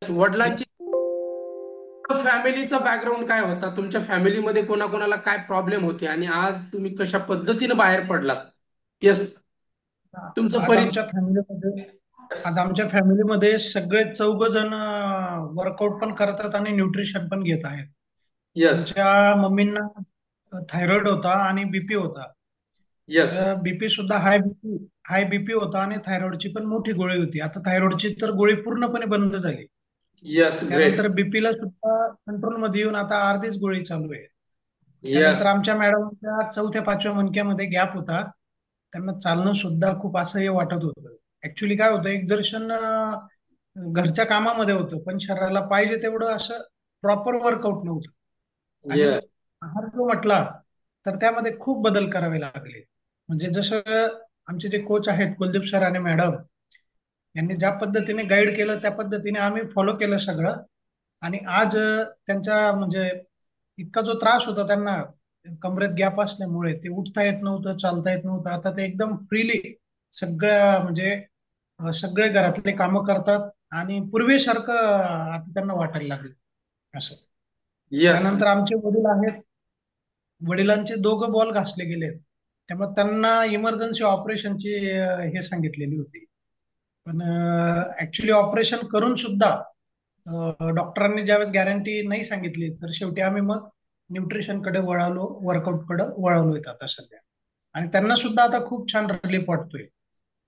वडिलांची फॅमिलीचा बॅकग्राऊंड काय होता? तुमच्या फॅमिलीमध्ये कोणाकोणाला काय प्रॉब्लेम होते आणि आज तुम्ही कशा पद्धतीने बाहेर पडलात? येस, तुमचा आज परिचय. आमच्या फॅमिलीमध्ये आज आमच्या फॅमिलीमध्ये सगळे चौघ जण वर्कआउट पण करतात आणि न्यूट्रिशन पण घेत आहेत. येस. आमच्या मम्मींना थायरॉइड होता आणि बीपी होता. येस. तर बीपी सुद्धा हाय बीपी होता आणि थायरॉइडची पण मोठी गोळी होती. आता थायरॉइडची तर गोळी पूर्णपणे बंद झाली. येस. ग्रेट. त्यानंतर बीपीला सुद्धा कंट्रोलमध्ये येऊन आता अर्धीच गोळी चालू आहे. येस. त्यानंतर आमच्या मॅडमच्या चौथ्या पाचव्या मणक्यामध्ये गॅप होता. त्यांना चालणं सुद्धा खूप असह्य वाटत होतं. ऍक्च्युली काय होतं, एक्झर्शन घरच्या कामामध्ये होतं, पण शरीराला पाहिजे तेवढं असं प्रॉपर वर्कआउट नव्हतं. आणि येस. आहार जो म्हटला तर त्यामध्ये खूप बदल करावे लागले. म्हणजे जसं आमचे जे कोच आहेत कुलदीप सर आणि मॅडम यांनी ज्या पद्धतीने गाईड केलं त्या पद्धतीने आम्ही फॉलो केलं सगळं. आणि आज त्यांचा म्हणजे इतका जो त्रास होता त्यांना कमरेत गॅप असल्यामुळे ते उठता येत नव्हतं, चालता येत नव्हतं, आता ते एकदम फ्रीली सगळ्या म्हणजे सगळे घरातले कामं करतात आणि पूर्वीसारखं आता त्यांना वाटायला लागलं असं. येस. त्यानंतर आमचे वडील आहेत. वडिलांचे दोघं बॉल घासले गेलेत, त्यामुळे त्यांना इमर्जन्सी ऑपरेशनची हे सांगितलेली होती. पण ऍक्च्युली ऑपरेशन करून सुद्धा डॉक्टरांनी ज्यावेळेस गॅरंटी नाही सांगितली, तर शेवटी आम्ही मग न्यूट्रिशनकडे वळालो, वर्कआउटकडे वळालो आता सध्या. आणि त्यांना सुद्धा आता खूप छान रिलीफ वाटतोय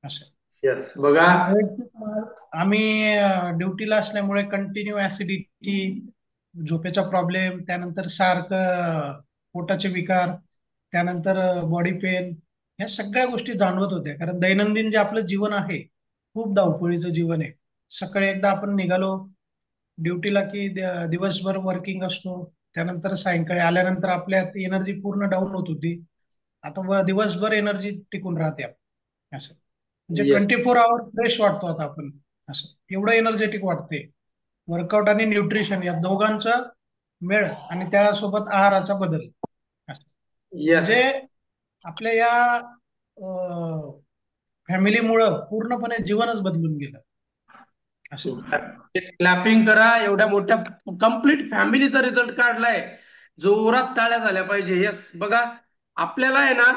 असं. येस. बघा. आणि आम्ही ड्युटीला असल्यामुळे कंटिन्यू ऍसिडिटी, झोपेचा प्रॉब्लेम, त्यानंतर सारखं पोटाचे विकार, त्यानंतर बॉडी पेन, ह्या सगळ्या गोष्टी जाणवत होत्या. कारण दैनंदिन जे आपलं जीवन आहे खूप धावपळीचं जीवन आहे. सकाळी एकदा आपण निघालो ड्युटीला की दिवसभर वर्किंग असतो. त्यानंतर सायंकाळी आल्यानंतर आपल्यात एनर्जी पूर्ण डाऊन होत होती. आता दिवसभर एनर्जी टिकून राहते असं. म्हणजे येस. 24 आवर फ्रेश वाटतो आता आपण असं. एवढं एनर्जेटिक वाटते. वर्कआउट आणि न्यूट्रिशन या दोघांचा मेळ आणि त्यासोबत आहाराचा बदल असं. म्हणजे येस. आपल्या या फॅमिलीमुळं पूर्णपणे जीवनच बदलून गेलं असं. क्लॅपिंग करा, एवढ्या मोठ्या कंप्लीट फॅमिलीचा रिझल्ट काढलाय. जोरात टाळ्या झाल्या पाहिजे. येस. बघा, आपल्याला आहे ना